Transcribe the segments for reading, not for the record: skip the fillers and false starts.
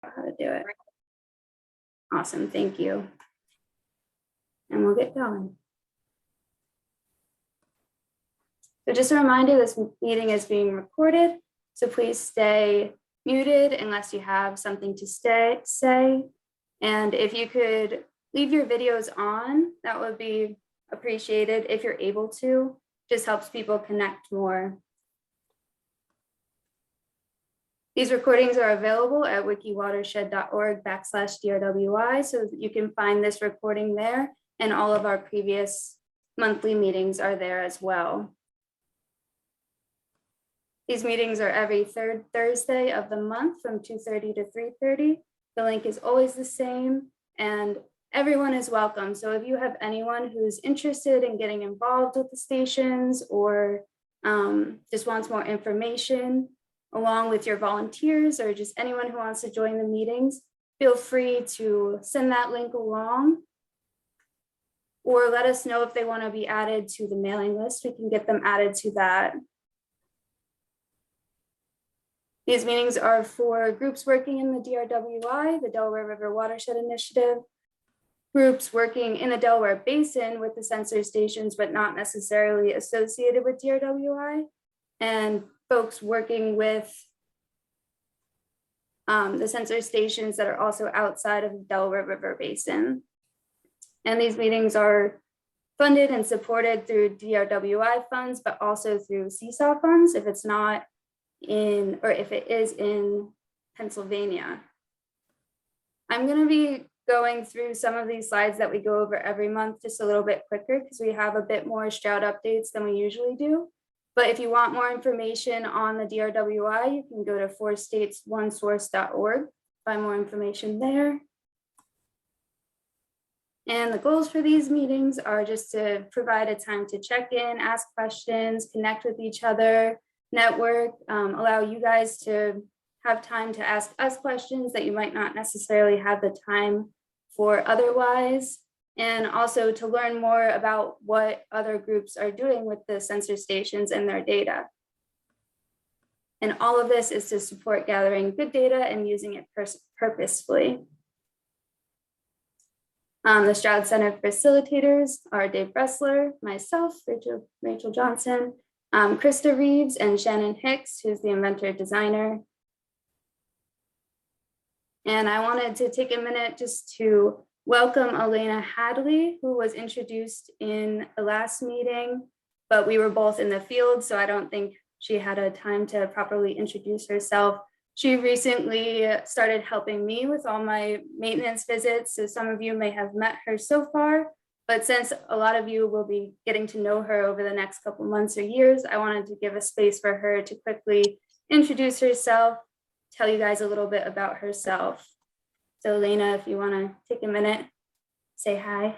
how to do it. Awesome, thank you. And we'll get going. So just a reminder, this meeting is being recorded, so please stay muted unless you have something to say. And if you could leave your videos on, that would be appreciated if you're able to. Just helps people connect more. These recordings are available at wikiwatershed.org/DRWI, so that you can find this recording there, and all of our previous monthly meetings are there as well. These meetings are every third Thursday of the month from 2:30 to 3:30. The link is always the same, and everyone is welcome. So if you have anyone who's interested in getting involved with the stations or just wants more information, along with your volunteers or just anyone who wants to join the meetings, feel free to send that link along or let us know if they want to be added to the mailing list. We can get them added to that. These meetings are for groups working in the DRWI, the Delaware River Watershed Initiative, groups working in the Delaware Basin with the sensor stations, but not necessarily associated with DRWI, and folks working with the sensor stations that are also outside of the Delaware River Basin. And these meetings are funded and supported through DRWI funds, but also through seesaw funds if it's not in, or if it is in Pennsylvania. I'm going to be going through some of these slides that we go over every month just a little bit quicker because we have a bit more Stroud updates than we usually do. But if you want more information on the DRWI, you can go to 4statesonesource.org, find more information there. And the goals for these meetings are just to provide a time to check in, ask questions, connect with each other, network, allow you guys to have time to ask us questions that you might not necessarily have the time for otherwise, and also to learn more about what other groups are doing with the sensor stations and their data. And all of this is to support gathering good data and using it purposefully. The Stroud Center facilitators are Dave Bressler, myself, Rachel Johnson, Krista Reeves, and Shannon Hicks, who's the inventor designer. And I wanted to take a minute just to welcome Elena Hadley, who was introduced in the last meeting, but we were both in the field, so I don't think she had a time to properly introduce herself. She recently started helping me with all my maintenance visits, so some of you may have met her so far, but since a lot of you will be getting to know her over the next couple months or years, I wanted to give a space for her to quickly introduce herself, tell you guys a little bit about herself. So Elena, if you want to take a minute, say hi.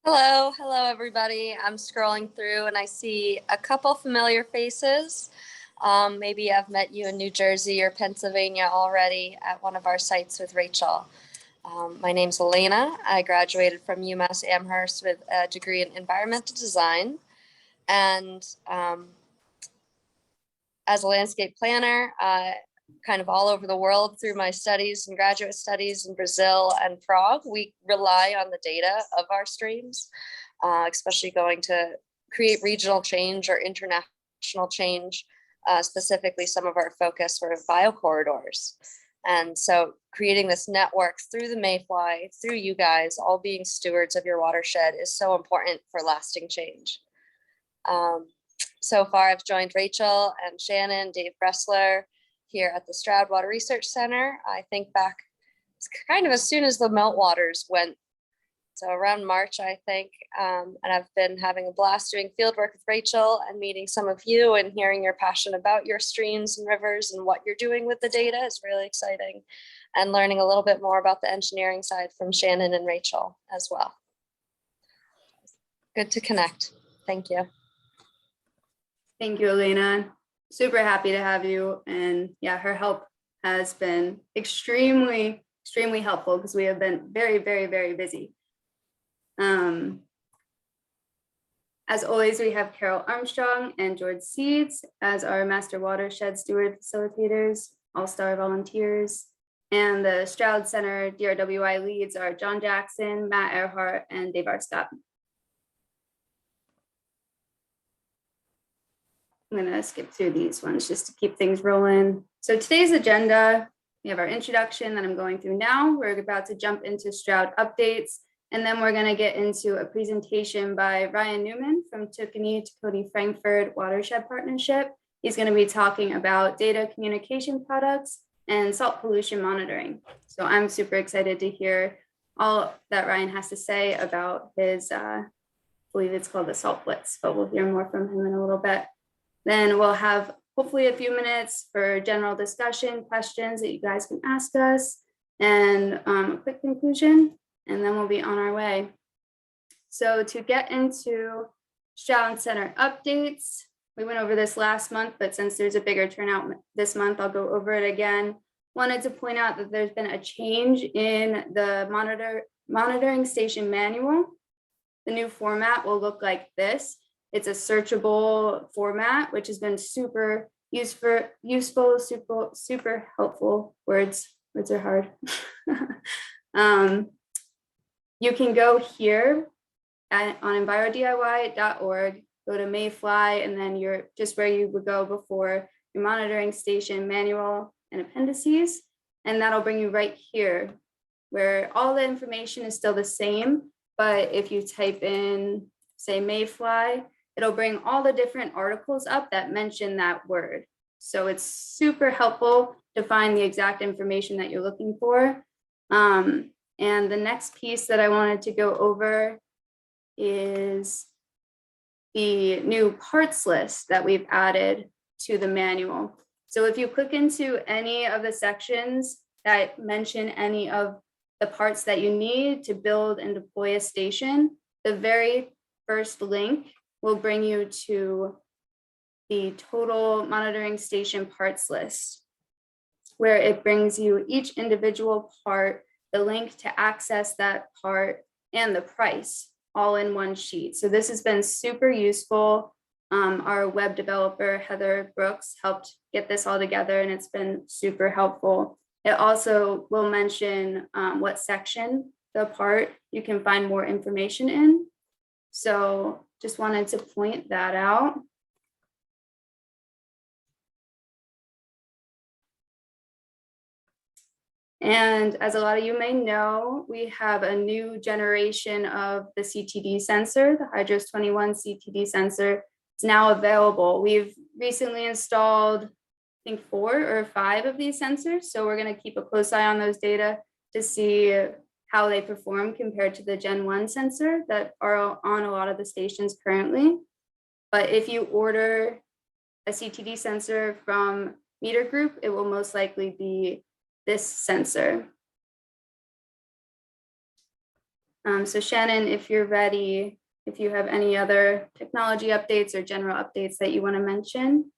Hello everybody. I'm scrolling through and I see a couple familiar faces. Maybe I've met you in New Jersey or Pennsylvania already at one of our sites with Rachel. My name's Elena. I graduated from UMass Amherst with a degree in environmental design. And as a landscape planner, kind of all over the world through my studies and graduate studies in Brazil and Prague, we rely on the data of our streams, especially going to create regional change or international change. Specifically, some of our focus were biocorridors. And so creating this network through the Mayfly, through you guys, all being stewards of your watershed is so important for lasting change. So far, I've joined Rachel and Shannon, Dave Bressler here at the Stroud Water Research Center. I think back kind of as soon as the meltwaters went, so around March, I think. And I've been having a blast doing field work with Rachel and meeting some of you and hearing your passion about your streams and rivers and what you're doing with the data is really exciting. And learning a little bit more about the engineering side from Shannon and Rachel as well. Good to connect. Thank you. Thank you, Elena. Super happy to have you. And yeah, her help has been extremely helpful because we have been very, very, very busy. As always, we have Carol Armstrong and George Seeds as our Master Watershed Steward facilitators, all-star volunteers. And the Stroud Center DRWI leads are John Jackson, Matt Earhart, and Dave R. Scott. I'm gonna skip through these ones just to keep things rolling. So today's agenda, we have our introduction that I'm going through now. We're about to jump into Stroud updates, and then we're gonna get into a presentation by Ryan Newman from Tokenie Frankfurt Watershed Partnership. He's gonna be talking about data communication products and salt pollution monitoring. So I'm super excited to hear all that Ryan has to say about his, I believe it's called the Salt Blitz, but we'll hear more from him in a little bit. Then we'll have hopefully a few minutes for general discussion, questions that you guys can ask us, and a quick conclusion, and then we'll be on our way. So to get into Stroud Center updates, we went over this last month, but since there's a bigger turnout this month, I'll go over it again. Wanted to point out that there's been a change in the monitoring station manual. The new format will look like this. It's a searchable format, which has been super useful, super helpful. Words are hard. You can go here on EnviroDIY.org, go to Mayfly, and then you're just where you would go before your monitoring station manual and appendices. And that'll bring you right here where all the information is still the same. But if you type in, say, Mayfly, it'll bring all the different articles up that mention that word. So it's super helpful to find the exact information that you're looking for. And the next piece that I wanted to go over is the new parts list that we've added to the manual. So if you click into any of the sections that mention any of the parts that you need to build and deploy a station, the very first link will bring you to the total monitoring station parts list, where it brings you each individual part, the link to access that part, and the price all in one sheet. So this has been super useful. Our web developer, Heather Brooks, helped get this all together, and it's been super helpful. It also will mention what section the part you can find more information in. So just wanted to point that out. And as a lot of you may know, we have a new generation of the CTD sensor, the Hydros 21 CTD sensor. It's now available. We've recently installed, I think, 4 or 5 of these sensors. So we're going to keep a close eye on those data to see how they perform compared to the Gen 1 sensor that are on a lot of the stations currently. But if you order a CTD sensor from Meter Group, it will most likely be this sensor. So Shannon, if you're ready, if you have any other technology updates or general updates that you want to mention.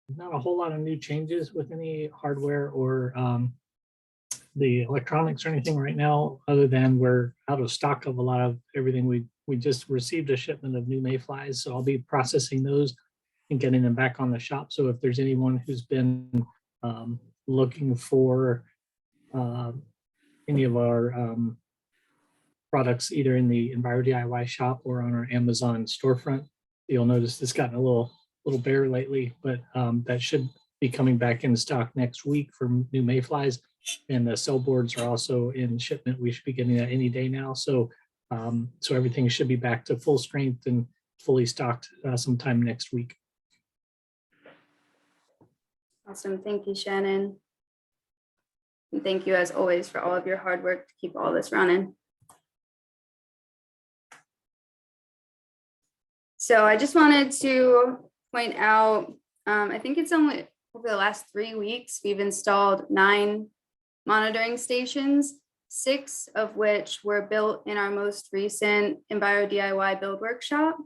Not a whole lot of new changes with any hardware or the electronics or anything right now, other than we're out of stock of a lot of everything. We just received a shipment of new mayflies, so I'll be processing those and getting them back on the shop. So if there's anyone who's been looking for any of our products, either in the EnviroDIY shop or on our Amazon storefront, you'll notice it's gotten a little bare lately, but that should be coming back in stock next week for new mayflies. And the cell boards are also in shipment. We should be getting that any day now. So so everything should be back to full strength and fully stocked sometime next week. Awesome. Thank you, Shannon. And thank you, as always, for all of your hard work to keep all this running. So I just wanted to point out, I think it's only over the last 3 weeks, we've installed 9 monitoring stations, 6 of which were built in our most recent EnviroDIY build workshop.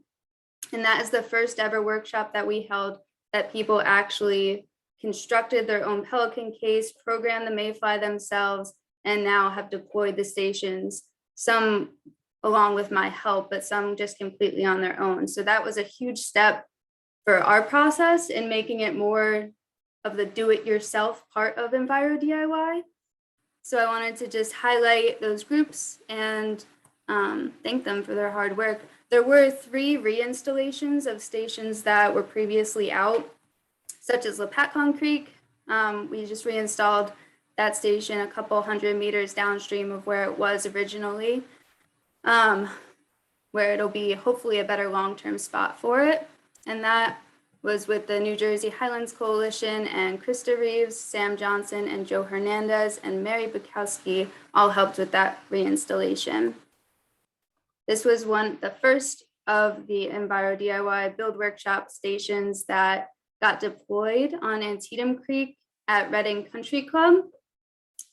And that is the first ever workshop that we held that people actually constructed their own Pelican case, programmed the mayfly themselves, and now have deployed the stations, some along with my help, but some just completely on their own. So that was a huge step for our process and making it more of the do-it-yourself part of EnviroDIY. So I wanted to just highlight those groups and thank them for their hard work. There were 3 reinstallations of stations that were previously out, such as Lepatcon Creek. We just reinstalled that station a couple hundred meters downstream of where it was originally, where it'll be hopefully a better long-term spot for it. And that was with the New Jersey Highlands Coalition, and Krista Reeves, Sam Johnson, and Joe Hernandez, and Mary Bukowski all helped with that reinstallation. This was the first of the EnviroDIY build workshop stations that got deployed on Antietam Creek at Reading Country Club.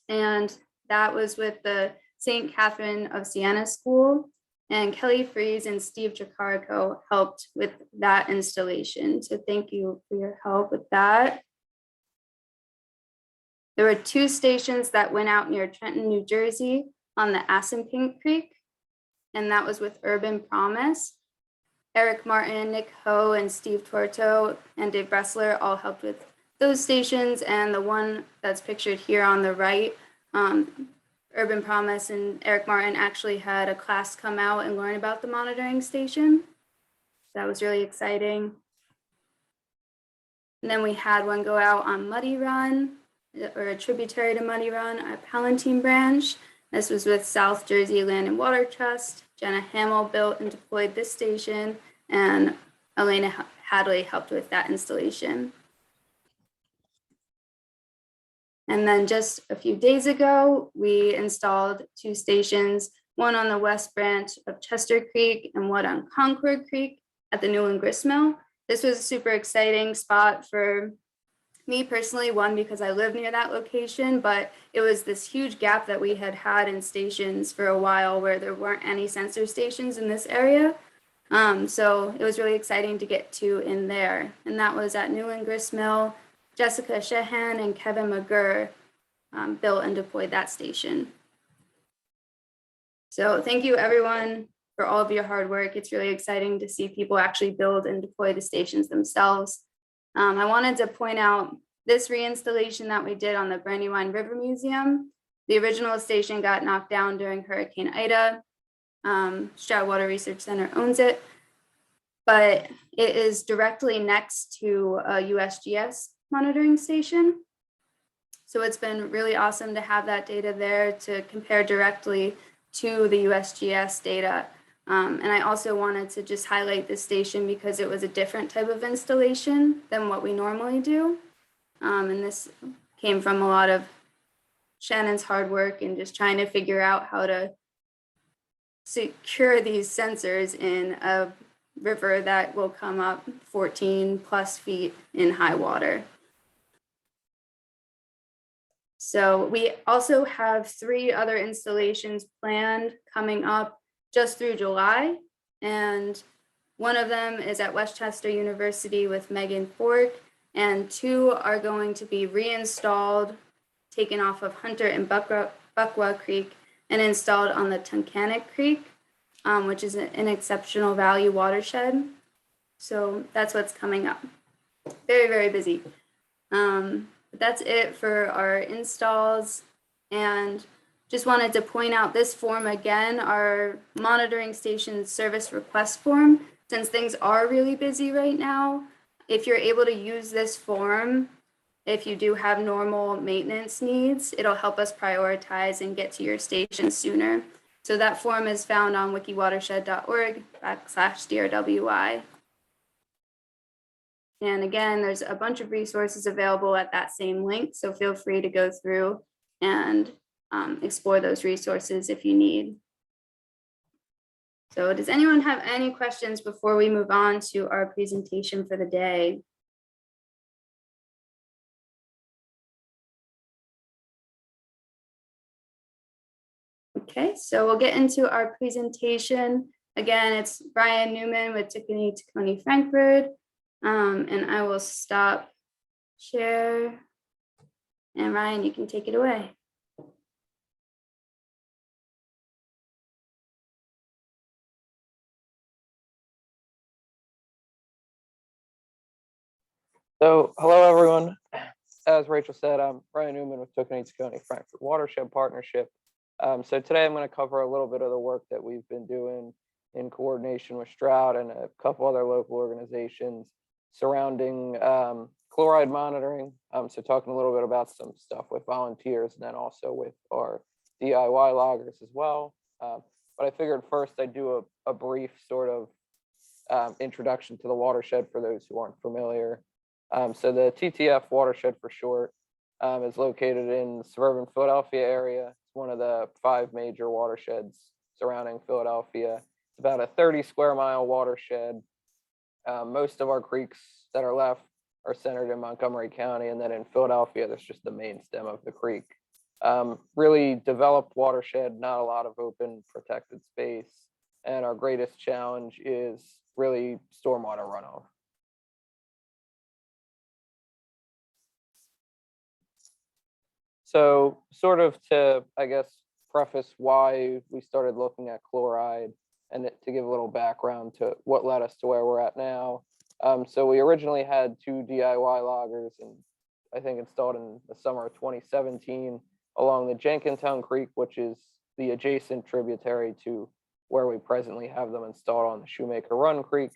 And that was with the St. Catherine of Siena School, and Kelly Fries and Steve Chicarico helped with that installation. So thank you for your help with that. There were 2 stations that went out near Trenton, New Jersey on the Assunpink Creek, and that was with Urban Promise. Eric Martin, Nick Ho, and Steve Torto and Dave Bressler all helped with those stations. And the one that's pictured here on the right, Urban Promise and Eric Martin actually had a class come out and learn about the monitoring station. That was really exciting. And then we had one go out on Muddy Run, or a tributary to Muddy Run at Palatine Branch. This was with South Jersey Land and Water Trust. Jenna Hamill built and deployed this station, and Elena Hadley helped with that installation. And then just a few days ago, we installed 2 stations, one on the west branch of Chester Creek and one on Concord Creek at the Newland Grist Mill. This was a super exciting spot for me personally, one, because I live near that location, but it was this huge gap that we had in stations for a while where there weren't any sensor stations in this area. So it was really exciting to get 2 in there. And that was at Newland Grist Mill. Jessica Shehan and Kevin McGurr built and deployed that station. So thank you everyone for all of your hard work. It's really exciting to see people actually build and deploy the stations themselves. I wanted to point out this reinstallation that we did on the Brandywine River Museum. The original station got knocked down during Hurricane Ida. Stroud Water Research Center owns it, but it is directly next to a USGS monitoring station. So it's been really awesome to have that data there to compare directly to the USGS data. And I also wanted to just highlight this station because it was a different type of installation than what we normally do. And this came from a lot of Shannon's hard work and just trying to figure out how to secure these sensors in a river that will come up 14 plus feet in high water. So we also have 3 other installations planned coming up just through July. And one of them is at Westchester University with Megan Fork, and 2 are going to be reinstalled, taken off of Hunter and Buckwa Creek and installed on the Tunkhannock Creek, which is an exceptional value watershed. So that's what's coming up. Very, very busy. That's it for our installs, and just wanted to point out this form again, our monitoring station service request form. Since things are really busy right now, if you're able to use this form, if you do have normal maintenance needs, it'll help us prioritize and get to your station sooner. So that form is found on wikiwatershed.org/DRWI. And again, there's a bunch of resources available at that same link, so feel free to go through and explore those resources if you need. So does anyone have any questions before we move on to our presentation for the day? Okay, so we'll get into our presentation. Again, it's Brian Newman with Tiffany Frankfurt. And I will stop share. And Ryan, you can take it away. So, hello everyone. As Rachel said, I'm Brian Newman with Tocantins County Frankfurt Watershed Partnership. So today I'm going to cover a little bit of the work that we've been doing in coordination with Stroud and a couple other local organizations surrounding chloride monitoring. So talking a little bit about some stuff with volunteers and then also with our DIY loggers as well. But I figured first I'd do a brief sort of introduction to the watershed for those who aren't familiar. So the TTF watershed for short is located in the suburban Philadelphia area. It's one of the 5 major watersheds surrounding Philadelphia. It's about a 30 square mile watershed. Most of our creeks that are left are centered in Montgomery County, and then in Philadelphia, there's just the main stem of the creek. Really developed watershed, not a lot of open protected space. And our greatest challenge is really stormwater runoff. So sort of to, I guess, preface why we started looking at chloride and to give a little background to what led us to where we're at now. So we originally had 2 DIY loggers and I think installed in the summer of 2017 along the Jenkintown Creek, which is the adjacent tributary to where we presently have them installed on the Shoemaker Run Creek.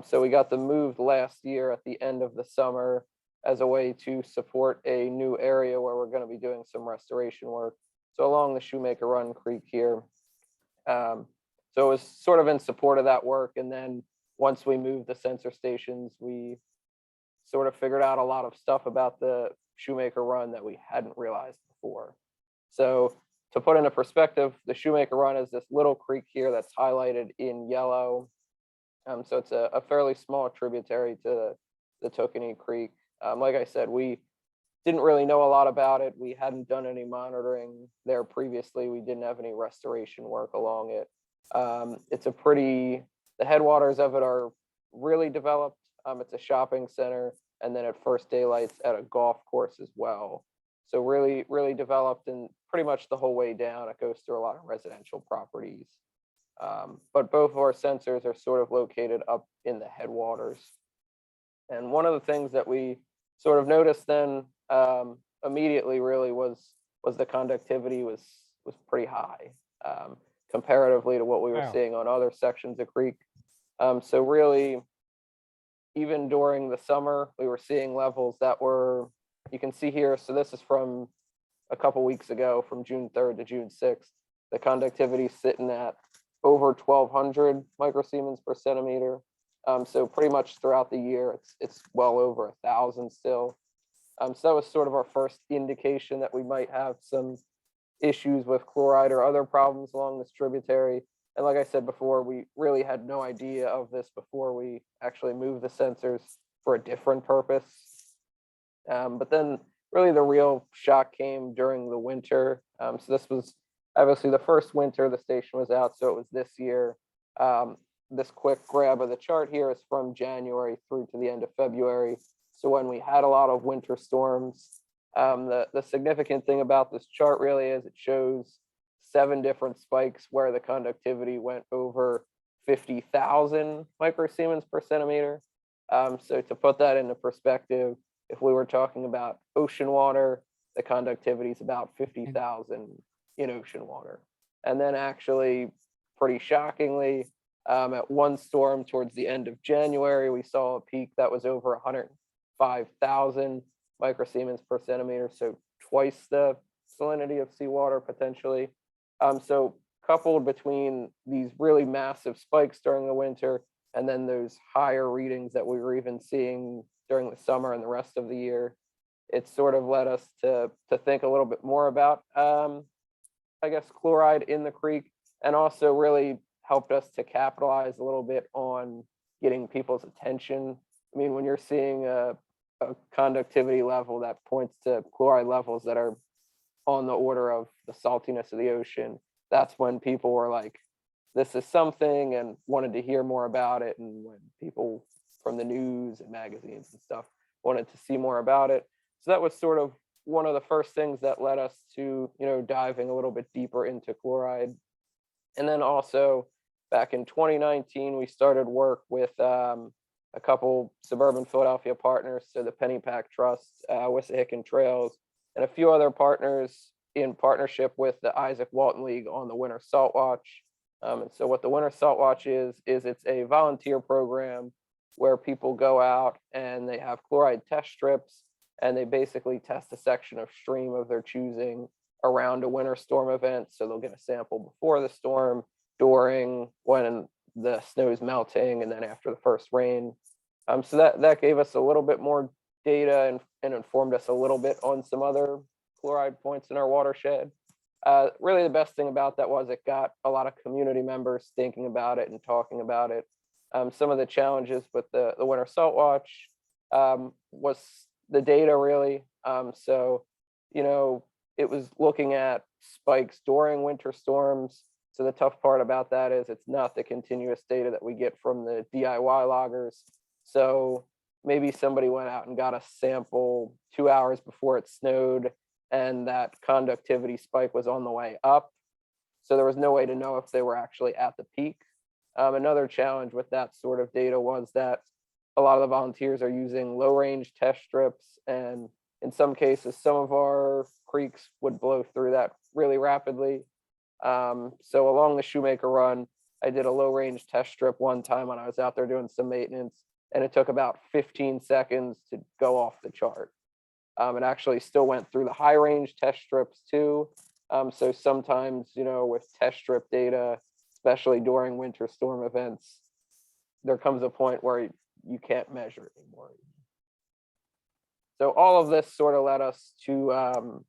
So we got them moved last year at the end of the summer as a way to support a new area where we're going to be doing some restoration work. So along the Shoemaker Run Creek here. So it was sort of in support of that work. And then once we moved the sensor stations, we sort of figured out a lot of stuff about the Shoemaker Run that we hadn't realized before. So to put into perspective, the Shoemaker Run is this little creek here that's highlighted in yellow. So it's a fairly small tributary to the Tocantins Creek. Like I said, we didn't really know a lot about it. We hadn't done any monitoring there previously. We didn't have any restoration work along it. The headwaters of it are really developed. It's a shopping center, and then at first daylight's at a golf course as well. So really, really developed, and pretty much the whole way down, it goes through a lot of residential properties. But both of our sensors are sort of located up in the headwaters. And one of the things that we sort of noticed then immediately really was the conductivity was pretty high comparatively to what we were seeing on other sections of creek. So really, even during the summer, we were seeing levels that were, you can see here, so this is from a couple weeks ago, from June 3rd to June 6th. The conductivity is sitting at over 1,200 microsiemens per centimeter. So pretty much throughout the year, it's well over 1,000 still. So that was sort of our first indication that we might have some issues with chloride or other problems along this tributary. And like I said before, we really had no idea of this before we actually moved the sensors for a different purpose. But then really the real shock came during the winter. So this was obviously the first winter the station was out, so it was this year. This quick grab of the chart here is from January through to the end of February. So when we had a lot of winter storms, the significant thing about this chart really is it shows 7 different spikes where the conductivity went over 50,000 microsiemens per centimeter. So to put that into perspective, if we were talking about ocean water, the conductivity is about 50,000 in ocean water. And then actually, pretty shockingly, at one storm towards the end of January, we saw a peak that was over 105,000 microsiemens per centimeter, so twice the salinity of seawater potentially. So coupled between these really massive spikes during the winter and then those higher readings that we were even seeing during the summer and the rest of the year, it sort of led us to think a little bit more about, I guess, chloride in the creek, and also really helped us to capitalize a little bit on getting people's attention. I mean, when you're seeing a conductivity level that points to chloride levels that are on the order of the saltiness of the ocean, that's when people were like, this is something, and wanted to hear more about it. And when people from the news and magazines and stuff wanted to see more about it. So that was sort of one of the first things that led us to, diving a little bit deeper into chloride. And then also back in 2019, we started work with a couple suburban Philadelphia partners, so the Pennypack Trust, Wissahickon Trails, and a few other partners in partnership with the Isaac Walton League on the Winter Salt Watch. And so what the Winter Salt Watch is it's a volunteer program where people go out and they have chloride test strips, and they basically test a section of stream of their choosing around a winter storm event. So they'll get a sample before the storm, during, when the snow is melting, and then after the first rain. So that gave us a little bit more data and informed us a little bit on some other chloride points in our watershed. Really the best thing about that was it got a lot of community members thinking about it and talking about it. Some of the challenges with the Winter Salt Watch was the data, really. So, it was looking at spikes during winter storms. So the tough part about that is it's not the continuous data that we get from the DIY loggers. So maybe somebody went out and got a sample 2 hours before it snowed, and that conductivity spike was on the way up. So there was no way to know if they were actually at the peak. Another challenge with that sort of data was that a lot of the volunteers are using low range test strips, and in some cases, some of our creeks would blow through that really rapidly. So along the Shoemaker Run, I did a low range test strip one time when I was out there doing some maintenance, and it took about 15 seconds to go off the chart. It actually still went through the high range test strips too. So sometimes, with test strip data, especially during winter storm events, there comes a point where you can't measure it anymore. So all of this sort of led us to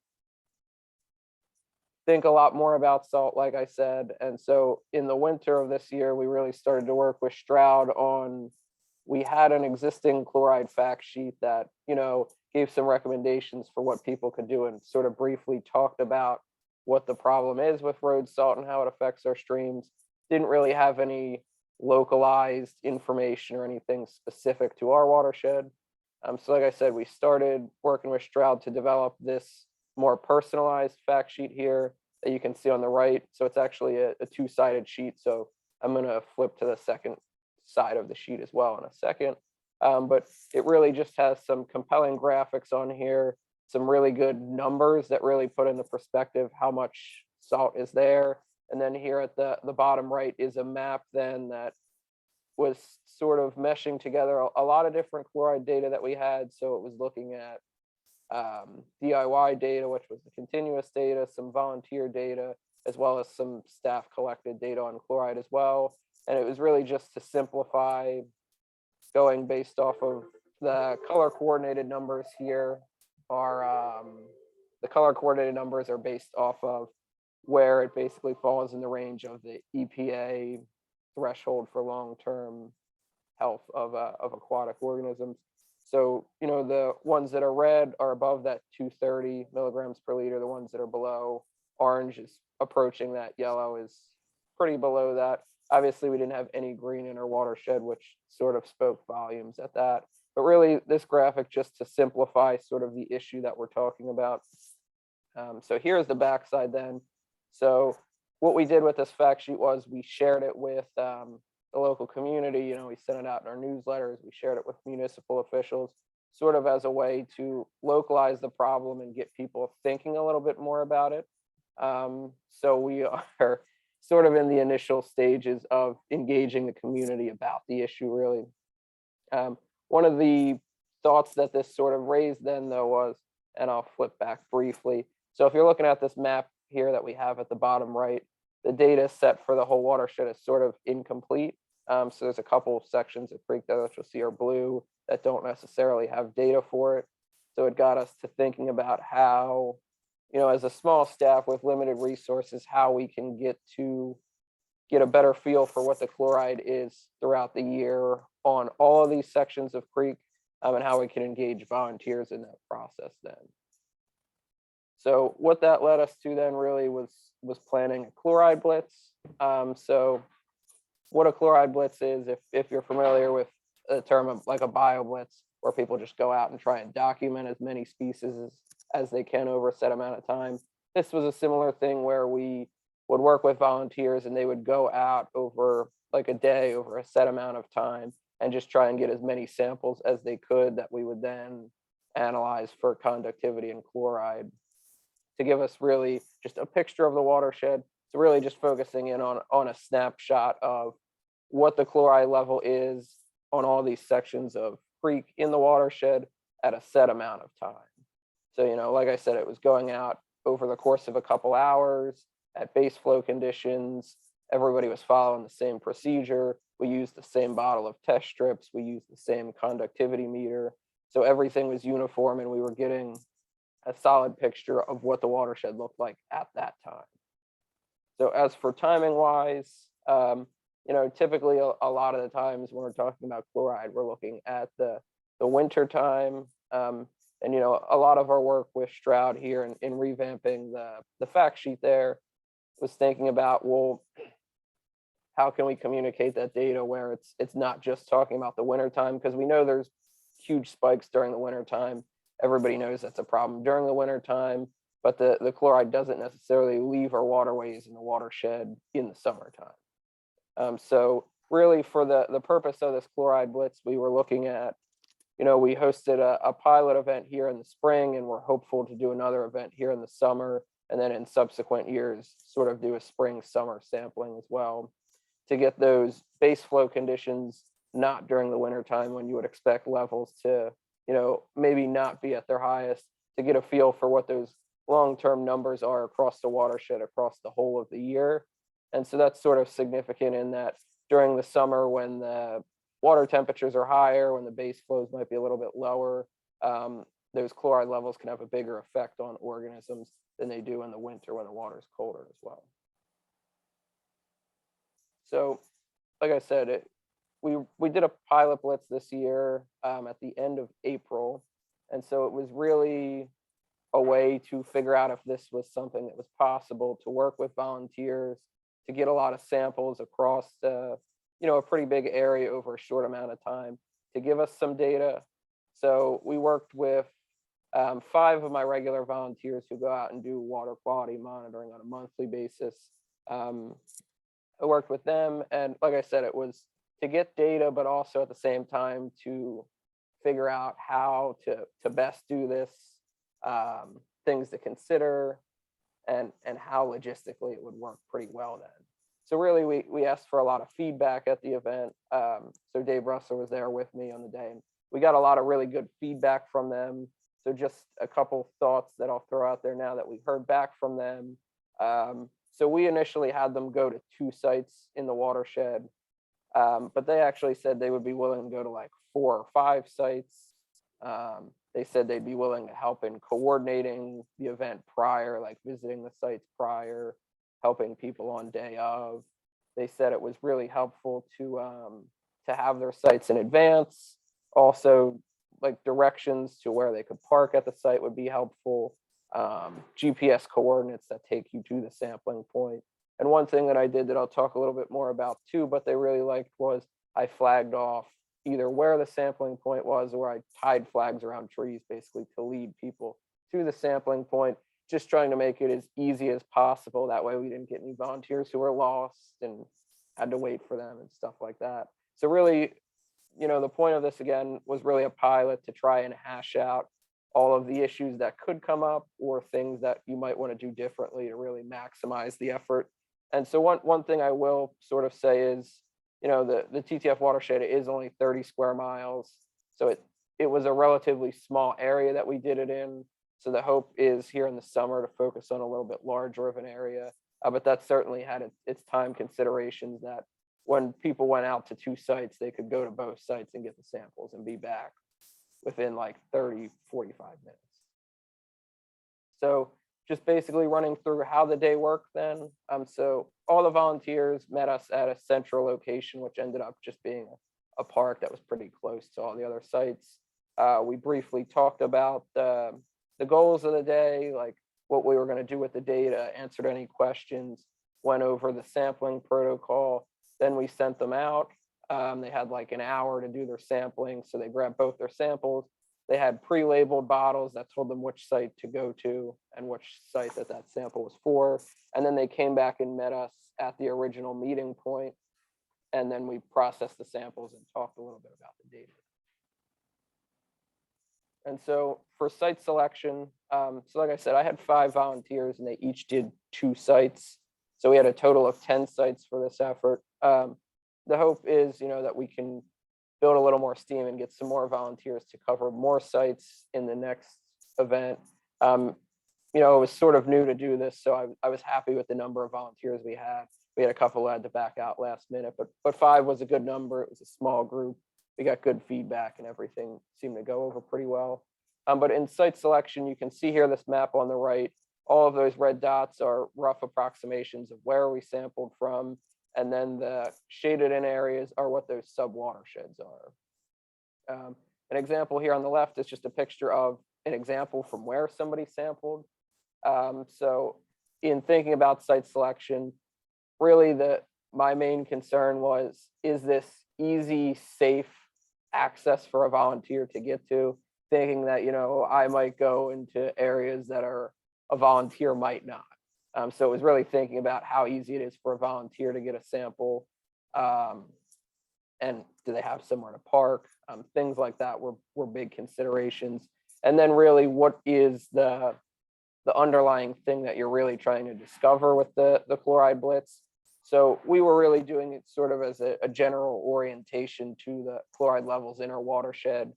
think a lot more about salt, like I said. And so in the winter of this year, we really started to work with Stroud on, we had an existing chloride fact sheet that, gave some recommendations for what people could do, and sort of briefly talked about what the problem is with road salt and how it affects our streams. Didn't really have any localized information or anything specific to our watershed. So like I said, we started working with Stroud to develop this more personalized fact sheet here that you can see on the right. So it's actually a two-sided sheet. So I'm going to flip to the second side of the sheet as well in a second. But it really just has some compelling graphics on here, some really good numbers that really put into perspective how much salt is there. And then here at the bottom right is a map then that was sort of meshing together a lot of different chloride data that we had. So it was looking at DIY data, which was the continuous data, some volunteer data, as well as some staff collected data on chloride as well. And it was really just to simplify, going based off of the color coordinated numbers here are the color coordinated numbers are based off of where it basically falls in the range of the EPA threshold for long-term health of aquatic organisms. So, the ones that are red are above that 230 milligrams per liter. The ones that are below, orange is approaching that, yellow is pretty below that. Obviously, we didn't have any green in our watershed, which sort of spoke volumes at that. But really, this graphic just to simplify sort of the issue that we're talking about. So here's the backside then. So what we did with this fact sheet was we shared it with the local community. We sent it out in our newsletters. We shared it with municipal officials, sort of as a way to localize the problem and get people thinking a little bit more about it. So we are sort of in the initial stages of engaging the community about the issue, really. One of the thoughts that this sort of raised then, though, was, and I'll flip back briefly. So if you're looking at this map here that we have at the bottom right, the data set for the whole watershed is sort of incomplete. So there's a couple sections of creek that you'll see are blue that don't necessarily have data for it. So it got us to thinking about how, as a small staff with limited resources, how we can get a better feel for what the chloride is throughout the year on all of these sections of creek, and how we can engage volunteers in that process then. So what that led us to then really was planning a chloride blitz. So what a chloride blitz is, if you're familiar with the term of like a bio blitz, where people just go out and try and document as many species as they can over a set amount of time. This was a similar thing where we would work with volunteers and they would go out over like a day, over a set amount of time, and just try and get as many samples as they could that we would then analyze for conductivity and chloride to give us really just a picture of the watershed. So really just focusing in on a snapshot of what the chloride level is on all these sections of creek in the watershed at a set amount of time. So, you know, like I said, it was going out over the course of a couple hours at base flow conditions. Everybody was following the same procedure. We used the same bottle of test strips. We used the same conductivity meter. So everything was uniform and we were getting a solid picture of what the watershed looked like at that time. So as for timing wise, you know, typically a lot of the times when we're talking about chloride, we're looking at the winter time. And, you know, a lot of our work with Stroud here in revamping the fact sheet there was thinking about, well, how can we communicate that data where it's not just talking about the winter time? Because we know there's huge spikes during the winter time. Everybody knows that's a problem during the winter time, but the chloride doesn't necessarily leave our waterways in the watershed in the summertime. So really for the purpose of this chloride blitz, we were looking at, you know, we hosted a pilot event here in the spring and we're hopeful to do another event here in the summer. And then in subsequent years, sort of do a spring summer sampling as well to get those base flow conditions, not during the winter time when you would expect levels to, you know, maybe not be at their highest, to get a feel for what those long-term numbers are across the watershed, across the whole of the year. And so that's sort of significant in that during the summer when the water temperatures are higher, when the base flows might be a little bit lower, those chloride levels can have a bigger effect on organisms than they do in the winter when the water is colder as well. So, like I said, we did a pilot blitz this year at the end of April. And so it was really a way to figure out if this was something that was possible to work with volunteers, to get a lot of samples across you know, a pretty big area over a short amount of time, to give us some data. So we worked with 5 of my regular volunteers who go out and do water quality monitoring on a monthly basis. I worked with them, and like I said, it was to get data, but also at the same time to figure out how to best do this, things to consider, and how logistically it would work pretty well then. So really, we asked for a lot of feedback at the event. So Dave Russell was there with me on the day, and we got a lot of really good feedback from them. So just a couple thoughts that I'll throw out there now that we heard back from them. So we initially had them go to 2 sites in the watershed, but they actually said they would be willing to go to like 4 or 5 sites. They said they'd be willing to help in coordinating the event prior, like visiting the sites prior, helping people on day of. They said it was really helpful to have their sites in advance. Also, like directions to where they could park at the site would be helpful. GPS coordinates that take you to the sampling point. And one thing that I did that I'll talk a little bit more about too, but they really liked, was I flagged off either where the sampling point was, or I tied flags around trees basically to lead people to the sampling point, just trying to make it as easy as possible. That way we didn't get any volunteers who were lost and had to wait for them and stuff like that. So really, you know, the point of this again was really a pilot to try and hash out all of the issues that could come up or things that you might want to do differently to really maximize the effort. And so one thing I will sort of say is, you know, the TTF watershed is only 30 square miles. So it was a relatively small area that we did it in. So the hope is here in the summer to focus on a little bit larger of an area. But that certainly had its time considerations, that when people went out to 2 sites, they could go to both sites and get the samples and be back within like 30, 45 minutes. So just basically running through how the day worked then. So all the volunteers met us at a central location, which ended up just being a park that was pretty close to all the other sites. We briefly talked about the goals of the day, like what we were going to do with the data, answered any questions, went over the sampling protocol. Then we sent them out. They had like an hour to do their sampling. So they grabbed both their samples. They had pre-labeled bottles that told them which site to go to and which site that sample was for. And then they came back and met us at the original meeting point. and then we processed the samples and talked a little bit about the data. And so for site selection, so like I said, I had 5 volunteers and they each did 2 sites. So we had a total of 10 sites for this effort. The hope is, that we can build a little more steam and get some more volunteers to cover more sites in the next event. It was sort of new to do this, so I was happy with the number of volunteers we had. We had a couple who had to back out last minute, but 5 was a good number. It was a small group. We got good feedback and everything seemed to go over pretty well. But in site selection, you can see here this map on the right. All of those red dots are rough approximations of where we sampled from. And then the shaded in areas are what those sub-watersheds are. An example here on the left is just a picture of an example from where somebody sampled. So in thinking about site selection, really my main concern was, is this easy, safe access for a volunteer to get to? Thinking that, I might go into areas that a volunteer might not. So it was really thinking about how easy it is for a volunteer to get a sample, and do they have somewhere to park? Things like that were big considerations. And then really, what is the underlying thing that you're really trying to discover with the chloride blitz? So we were really doing it sort of as a general orientation to the chloride levels in our watershed.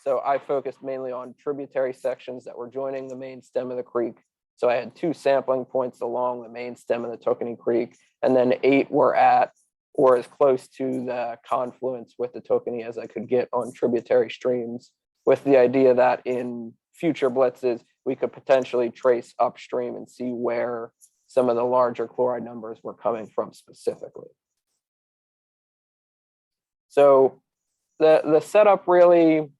So I focused mainly on tributary sections that were joining the main stem of the creek. So I had 2 sampling points along the main stem of the Tokenie Creek, and then 8 were at or as close to the confluence with the Tokenie as I could get on tributary streams, with the idea that in future blitzes, we could potentially trace upstream and see where some of the larger chloride numbers were coming from specifically. So the setup really,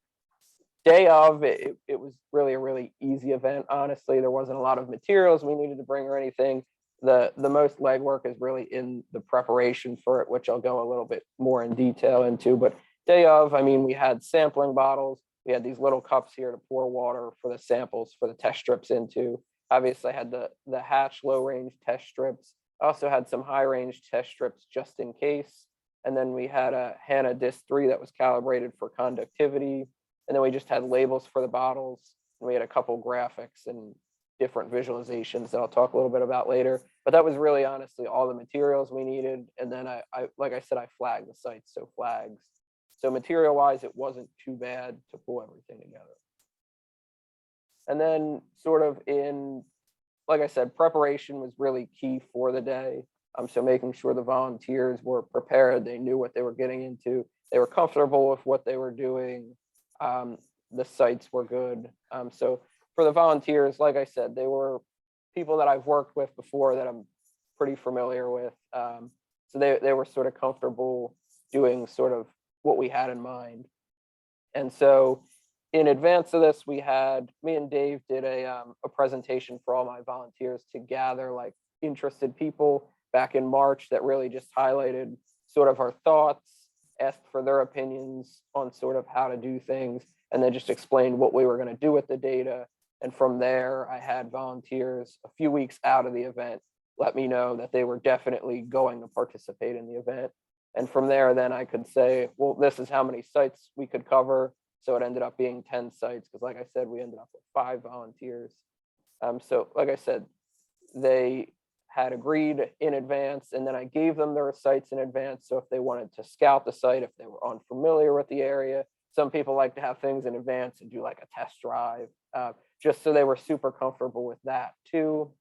day of, it was really a really easy event. Honestly, there wasn't a lot of materials we needed to bring or anything. The most legwork is really in the preparation for it, which I'll go a little bit more in detail into. But day of, we had sampling bottles. We had these little cups here to pour water for the samples for the test strips into. Obviously, I had the Hatch low range test strips. I also had some high range test strips just in case. And then we had a Hanna Disc 3 that was calibrated for conductivity. And then we just had labels for the bottles. And we had a couple graphics and different visualizations that I'll talk a little bit about later. But that was really honestly all the materials we needed. And then I like I said, I flagged the sites, so flags. So material wise, it wasn't too bad to pull everything together. And then sort of like I said, preparation was really key for the day. So making sure the volunteers were prepared, they knew what they were getting into, they were comfortable with what they were doing. The sites were good. So for the volunteers, like I said, they were people that I've worked with before that I'm pretty familiar with. So they were sort of comfortable doing sort of what we had in mind. And so in advance of this, me and Dave did a presentation for all my volunteers to gather like interested people back in March that really just highlighted sort of our thoughts, asked for their opinions on sort of how to do things, and then just explained what we were going to do with the data. And from there, I had volunteers a few weeks out of the event let me know that they were definitely going to participate in the event. And from there, then I could say, well, this is how many sites we could cover. So it ended up being 10 sites because like I said, we ended up with 5 volunteers. So like I said, they had agreed in advance, and then I gave them their sites in advance. So if they wanted to scout the site, if they were unfamiliar with the area, some people like to have things in advance and do like a test drive, just so they were super comfortable with that too.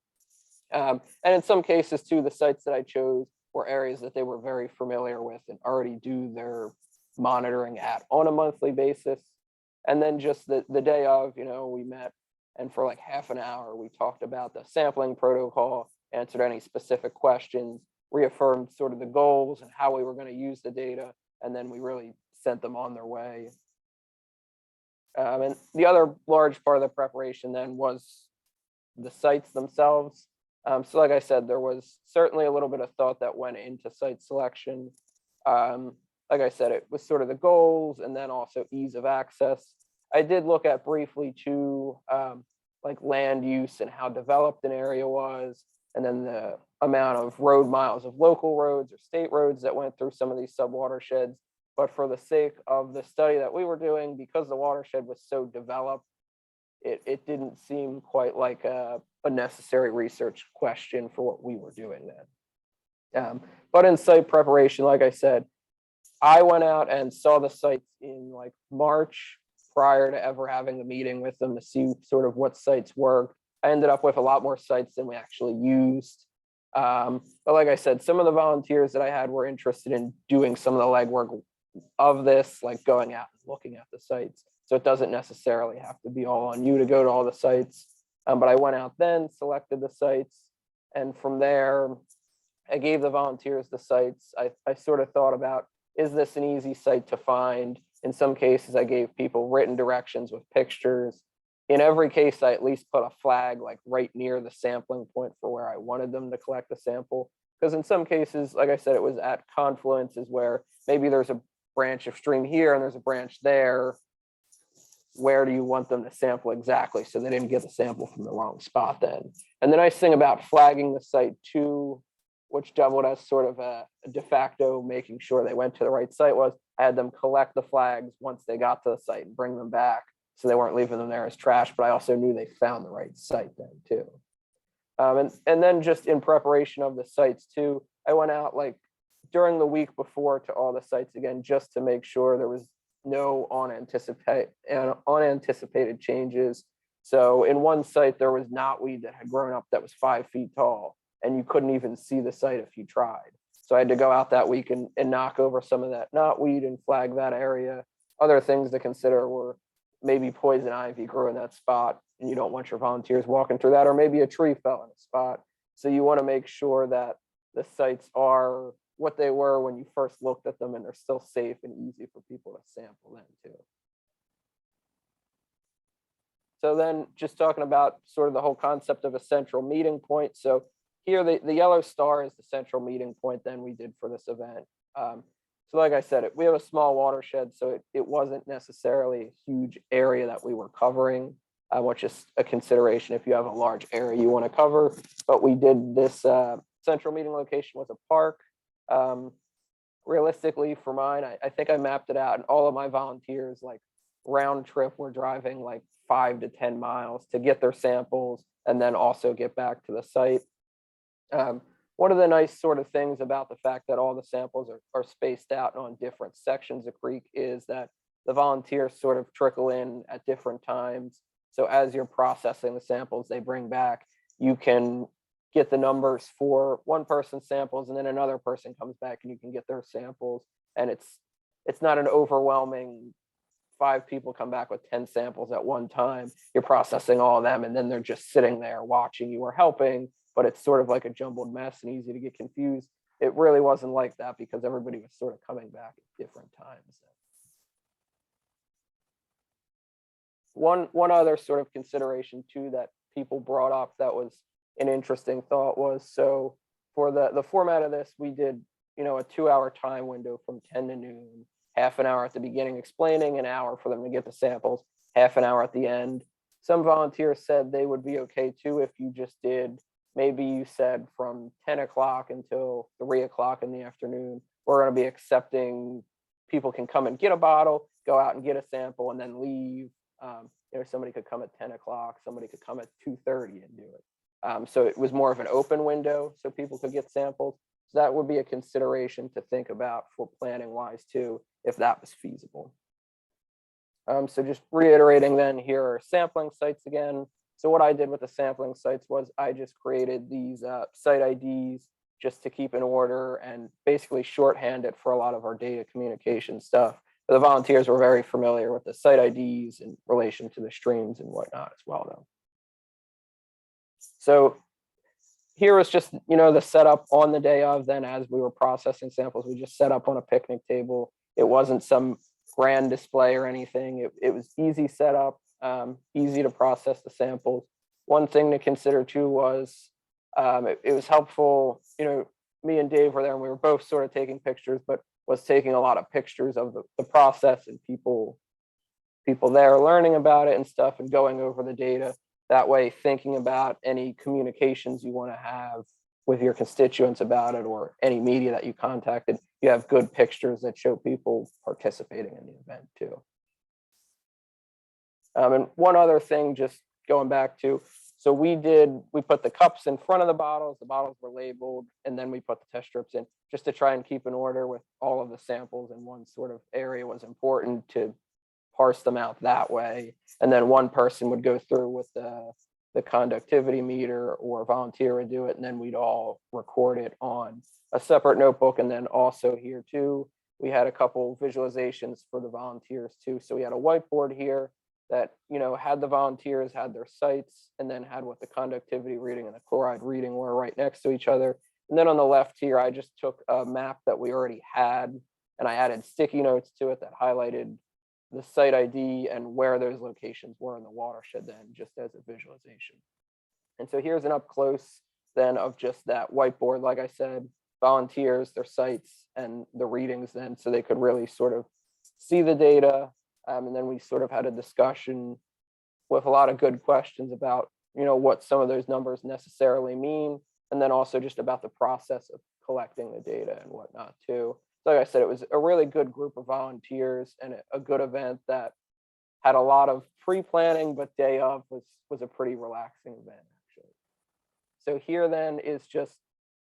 And in some cases too, the sites that I chose were areas that they were very familiar with and already do their monitoring at on a monthly basis. And then just the day of, we met, and for like half an hour, we talked about the sampling protocol, answered any specific questions, reaffirmed sort of the goals and how we were going to use the data, and then we really sent them on their way. And the other large part of the preparation then was the sites themselves. So like I said, there was certainly a little bit of thought that went into site selection. Like I said, it was sort of the goals and then also ease of access. I did look at briefly too, like land use and how developed an area was. and then the amount of road miles of local roads or state roads that went through some of these subwatersheds. But for the sake of the study that we were doing, because the watershed was so developed, it didn't seem quite like a necessary research question for what we were doing then. But in site preparation, like I said, I went out and saw the sites in like March prior to ever having a meeting with them to see sort of what sites worked. I ended up with a lot more sites than we actually used. But like I said, some of the volunteers that I had were interested in doing some of the legwork of this, like going out and looking at the sites. So it doesn't necessarily have to be all on you to go to all the sites. But I went out then, selected the sites, and from there, I gave the volunteers the sites. I sort of thought about, is this an easy site to find? In some cases, I gave people written directions with pictures. In every case, I at least put a flag like right near the sampling point for where I wanted them to collect the sample. Because in some cases, like I said, it was at confluences where maybe there's a branch of stream here and there's a branch there. Where do you want them to sample exactly? So they didn't get the sample from the wrong spot then. And the nice thing about flagging the site too, which doubled as sort of a de facto making sure they went to the right site, was I had them collect the flags once they got to the site and bring them back. So they weren't leaving them there as trash, but I also knew they found the right site then too. And then just in preparation of the sites too, I went out like during the week before to all the sites again, just to make sure there was no unanticipated changes. So in one site, there was knotweed that had grown up that was 5 feet tall, and you couldn't even see the site if you tried. So I had to go out that week and knock over some of that knotweed and flag that area. Other things to consider were maybe poison ivy grew in that spot, and you don't want your volunteers walking through that, or maybe a tree fell in a spot. So you want to make sure that the sites are what they were when you first looked at them, and they're still safe and easy for people to sample then too. So then just talking about sort of the whole concept of a central meeting point. So here the yellow star is the central meeting point then we did for this event. So like I said, we have a small watershed, so it wasn't necessarily a huge area that we were covering, which is a consideration if you have a large area you want to cover. But we did this central meeting location was a park. Realistically for mine, I think I mapped it out, and all of my volunteers like round trip were driving like 5 to 10 miles to get their samples and then also get back to the site. One of the nice sort of things about the fact that all the samples are spaced out on different sections of creek is that the volunteers sort of trickle in at different times. So as you're processing the samples they bring back, you can get the numbers for one person's samples, and then another person comes back and you can get their samples. And it's not an overwhelming 5 people come back with 10 samples at one time. You're processing all of them, and then they're just sitting there watching you or helping, but it's sort of like a jumbled mess and easy to get confused. It really wasn't like that because everybody was sort of coming back at different times. One other sort of consideration too that people brought up that was an interesting thought was, so for the format of this, we did, a 2-hour time window from 10 to noon, half an hour at the beginning explaining, an hour for them to get the samples, half an hour at the end. Some volunteers said they would be okay too if you just did, maybe you said from 10 o'clock until 3 o'clock in the afternoon, we're going to be accepting people can come and get a bottle, go out and get a sample, and then leave. Somebody could come at 10 o'clock, somebody could come at 2:30 and do it. So it was more of an open window so people could get samples. So that would be a consideration to think about for planning wise too, if that was feasible. So just reiterating then, here are sampling sites again. So what I did with the sampling sites was I just created these site IDs just to keep in order and basically shorthand it for a lot of our data communication stuff. But the volunteers were very familiar with the site IDs in relation to the streams and whatnot as well though. So here was just, the setup on the day of. Then as we were processing samples, we just set up on a picnic table. It wasn't some grand display or anything. It was easy setup, easy to process the samples. One thing to consider too was it was helpful, me and Dave were there and we were both sort of taking pictures, but was taking a lot of pictures of the process and people there learning about it and stuff and going over the data. That way, thinking about any communications you want to have with your constituents about it, or any media that you contacted, you have good pictures that show people participating in the event too. And one other thing, just going back to, so we put the cups in front of the bottles were labeled, and then we put the test strips in just to try and keep an order with all of the samples in one sort of area. Was important to parse them out that way. And then one person would go through with the conductivity meter, or a volunteer would do it, and then we'd all record it on a separate notebook. And then also here too, we had a couple visualizations for the volunteers too. So we had a whiteboard here that, you know, had the volunteers, had their sites, and then had what the conductivity reading and the chloride reading were right next to each other. And then on the left here, I just took a map that we already had, and I added sticky notes to it that highlighted the site ID and where those locations were in the watershed, then just as a visualization. And so here's an up close then of just that whiteboard, like I said, volunteers, their sites, and the readings then, so they could really sort of see the data. And then we sort of had a discussion with a lot of good questions about, you know, what some of those numbers necessarily mean, and then also just about the process of collecting the data and whatnot too. Like I said, it was a really good group of volunteers and a good event that had a lot of pre-planning, but day of was a pretty relaxing event actually. So here then is just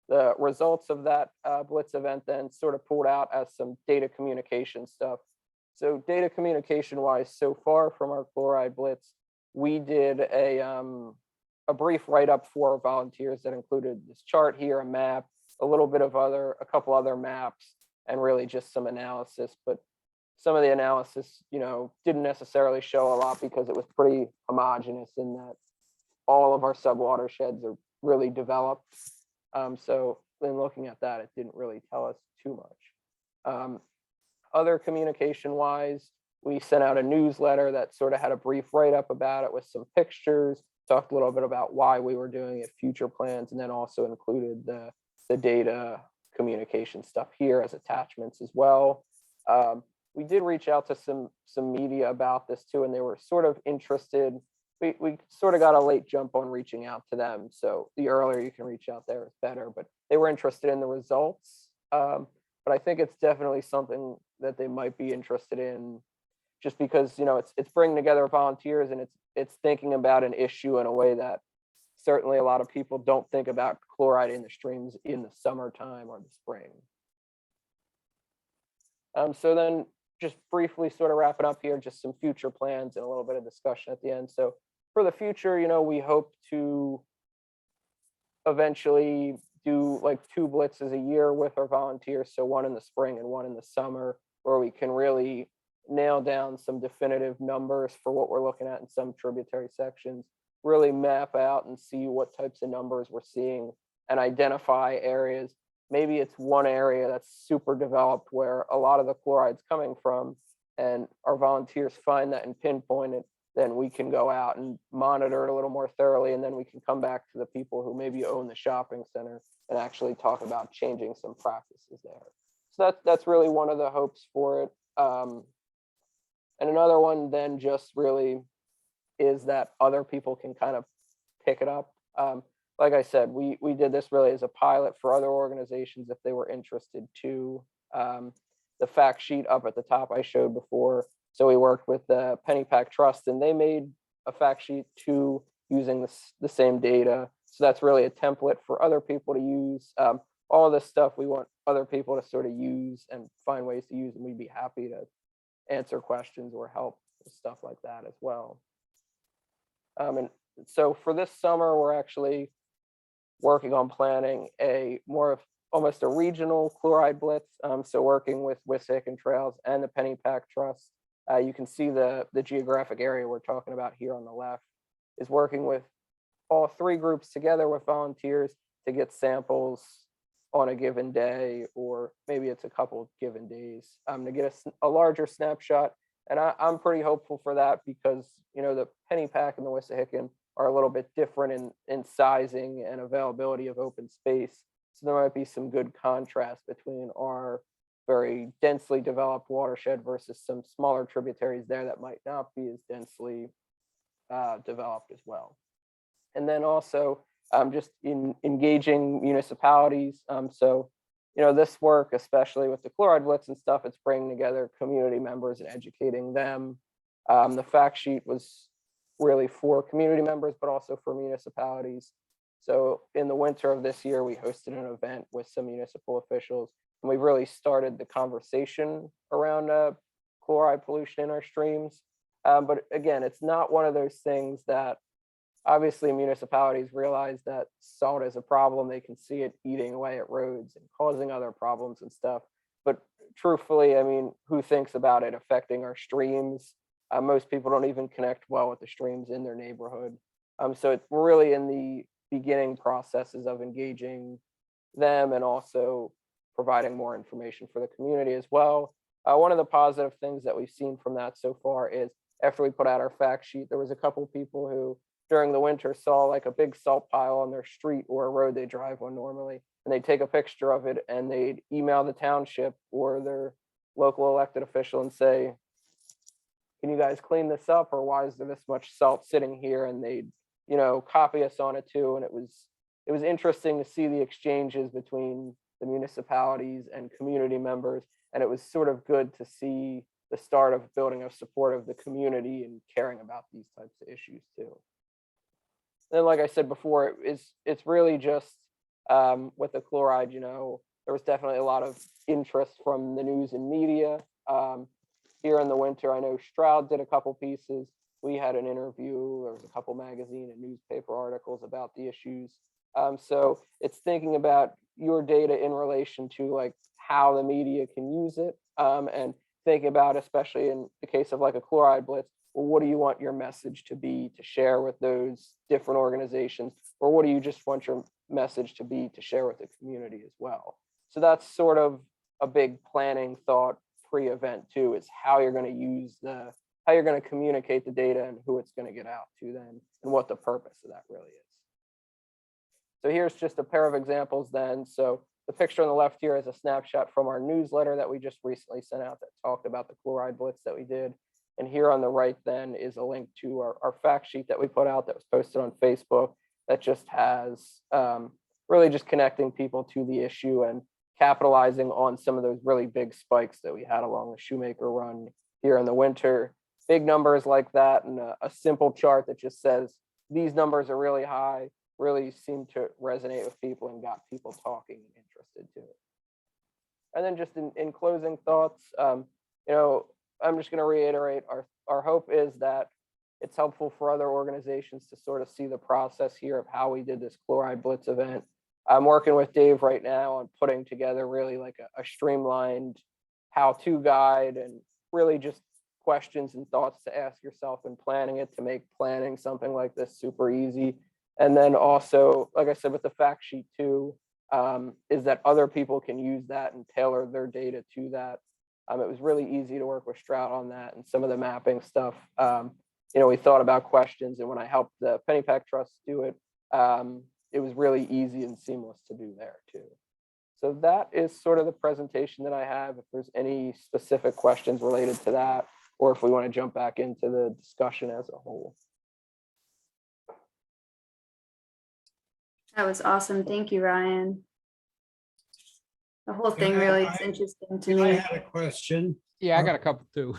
the results of that Blitz event, then sort of pulled out as some data communication stuff. So data communication wise, so far from our chloride Blitz, we did a brief write-up for our volunteers that included this chart here, a map, a couple other maps, and really just some analysis. But some of the analysis, you know, didn't necessarily show a lot because it was pretty homogeneous in that all of our sub-watersheds are really developed. So in looking at that, it didn't really tell us too much. Other communication wise, we sent out a newsletter that sort of had a brief write-up about it with some pictures, talked a little bit about why we were doing it, future plans, and then also included the data communication stuff here as attachments as well. We did reach out to some media about this too, and they were sort of interested. We sort of got a late jump on reaching out to them. So the earlier you can reach out there is better, but they were interested in the results. But I think it's definitely something that they might be interested in, just because, you know, it's bringing together volunteers, and it's thinking about an issue in a way that certainly a lot of people don't think about chloride in the streams in the summertime or the spring. So then just briefly sort of wrapping up here, just some future plans and a little bit of discussion at the end. So for the future, you know, we hope to eventually do like 2 blitzes a year with our volunteers. So one in the spring and one in the summer, where we can really nail down some definitive numbers for what we're looking at in some tributary sections, really map out and see what types of numbers we're seeing and identify areas. Maybe it's one area that's super developed where a lot of the chloride's coming from, and our volunteers find that and pinpoint it, then we can go out and monitor it a little more thoroughly, and then we can come back to the people who maybe own the shopping center and actually talk about changing some practices there. So that's really one of the hopes for it. And another one then just really is that other people can kind of pick it up. Like I said, we did this really as a pilot for other organizations if they were interested too. The fact sheet up at the top I showed before. So we worked with the Pennypack Trust, and they made a fact sheet too using the same data. So that's really a template for other people to use. All this stuff we want other people to sort of use and find ways to use, and we'd be happy to answer questions or help with stuff like that as well. And so for this summer, we're actually working on planning a more of almost a regional chloride blitz. So working with Wissahickon Trails and the Pennypack Trust. You can see the geographic area we're talking about here on the left is working with all 3 groups together with volunteers to get samples on a given day, or maybe it's a couple of given days, to get a larger snapshot. And I'm pretty hopeful for that because, you know, the Pennypack and the Wissahickon are a little bit different in sizing and availability of open space. So there might be some good contrast between our very densely developed watershed versus some smaller tributaries there that might not be as densely developed as well. And then also just in engaging municipalities. So, this work, especially with the chloride blitz and stuff, it's bringing together community members and educating them. The fact sheet was really for community members, but also for municipalities. So in the winter of this year, we hosted an event with some municipal officials, and we really started the conversation around chloride pollution in our streams. But again, it's not one of those things that obviously municipalities realize that salt is a problem. They can see it eating away at roads and causing other problems and stuff. But truthfully, I mean, who thinks about it affecting our streams? Most people don't even connect well with the streams in their neighborhood. So we're really in the beginning processes of engaging them and also providing more information for the community as well. One of the positive things that we've seen from that so far is after we put out our fact sheet, there was a couple people who during the winter saw like a big salt pile on their street or a road they drive on normally, and they'd take a picture of it and they'd email the township or their local elected official and say, can you guys clean this up, or why is there this much salt sitting here? And they'd, copy us on it too. And it was interesting to see the exchanges between the municipalities and community members. And it was sort of good to see the start of building a support of the community and caring about these types of issues too. And like I said before, it's really just with the chloride, there was definitely a lot of interest from the news and media. Here in the winter, I know Stroud did a couple pieces. We had an interview. There was a couple magazine and newspaper articles about the issues. So it's thinking about your data in relation to like how the media can use it, and thinking about, especially in the case of like a chloride blitz, well, what do you want your message to be to share with those different organizations, or what do you just want your message to be to share with the community as well? So that's sort of a big planning thought pre-event too, is how you're going to use how you're going to communicate the data and who it's going to get out to then, and what the purpose of that really is. So here's just a pair of examples then. So the picture on the left here is a snapshot from our newsletter that we just recently sent out that talked about the chloride blitz that we did. And here on the right then is a link to our fact sheet that we put out that was posted on Facebook that just has really just connecting people to the issue and capitalizing on some of those really big spikes that we had along the Shoemaker Run here in the winter. Big numbers like that, and a simple chart that just says these numbers are really high, really seemed to resonate with people and got people talking and interested to it. And then just in closing thoughts, I'm just going to reiterate our hope is that it's helpful for other organizations to sort of see the process here of how we did this chloride blitz event. I'm working with Dave right now on putting together really like a streamlined how-to guide and really just questions and thoughts to ask yourself in planning it to make planning something like this super easy. And then also, like I said, with the fact sheet too, is that other people can use that and tailor their data to that. It was really easy to work with Stroud on that and some of the mapping stuff. We thought about questions, and when I helped the Pennypack Trust do it, it was really easy and seamless to do there too. So that is sort of the presentation that I have. If there's any specific questions related to that, or if we want to jump back into the discussion as a whole. That was awesome. Thank you, Ryan. The whole thing really is interesting to I me. had a question. Yeah, I got a couple too.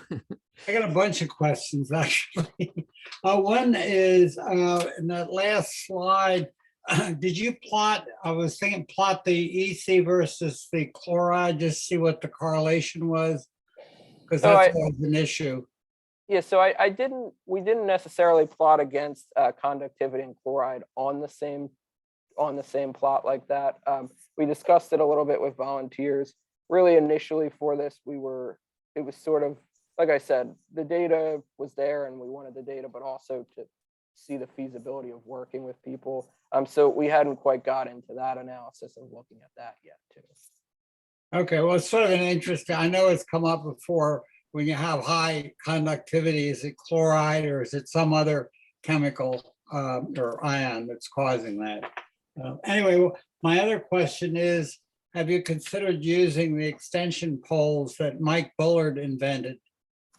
I got a bunch of questions, actually. One is in that last slide, did you plot, I was thinking plot the EC versus the chloride, just see what the correlation was? Because that's always an issue. Yeah, so we didn't necessarily plot against conductivity and chloride on the same plot like that. We discussed it a little bit with volunteers. Really initially for this, it was sort of, like I said, the data was there and we wanted the data, but also to see the feasibility of working with people. So we hadn't quite got into that analysis of looking at that yet too. Okay, well, it's sort of an interesting, I know it's come up before when you have high conductivity, is it chloride or is it some other chemical or ion that's causing that? Anyway, my other question is, have you considered using the extension poles that Mike Bullard invented?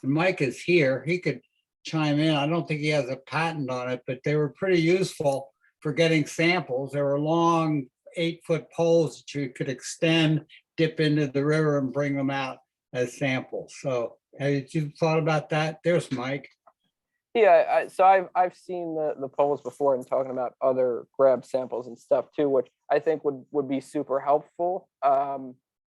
And Mike is here, he could chime in. I don't think he has a patent on it, but they were pretty useful. for getting samples. There were long 8-foot poles that you could extend, dip into the river and bring them out as samples. So have you thought about that? There's Mike. Yeah, so I've seen the polls before and talking about other grab samples and stuff too, which I think would be super helpful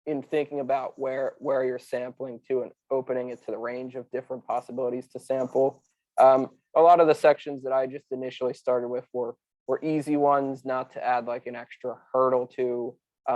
in thinking about where you're sampling to and opening it to the range of different possibilities to sample. A lot of the sections that I just initially started with were easy ones, not to add like an extra hurdle to.